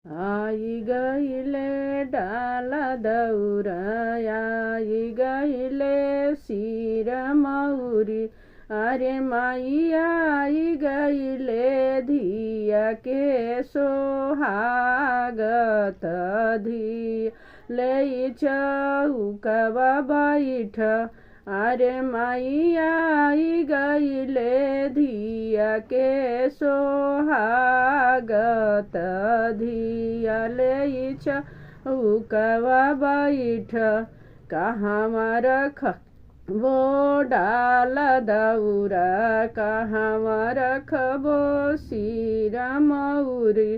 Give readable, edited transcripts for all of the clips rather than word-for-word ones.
आई गईले डाला दौरा आई गईले सिर मौरी। अरे माई आई गईले धिया के सोहागत धी ले चौकवा बैठ। अरे माई आई गईले धिया के सोहागत धिया ले चौकवा बैठ। कहाँ रखबो डाल दौरा कहाँ रखबो सिर मौरी।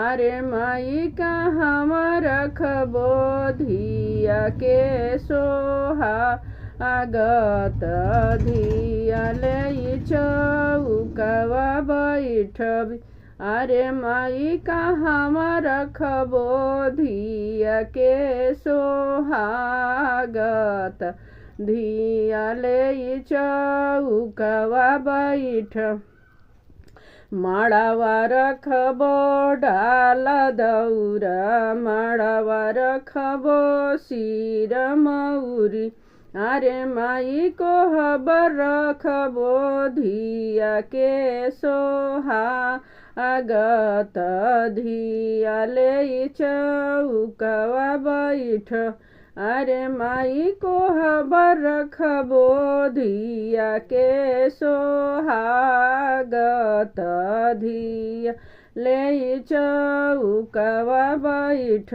अरे माई कहाँ रखबो धिया के सोहागत धिया ले चौकवा बैठ। अरे माई कहाँ रखबो धिया के सोहागत धिया ले चौकवा बैठ। मड़वा रखबो डाल दौरा मड़वा रखबो सिर मौरी। अरे माई कोहबर रखबो धिया के सोहागत धिया ले चौकवा बैठ। अरे माई कोहबर रखबो धिया के सोहागत धिया ले चौकवा बैठ।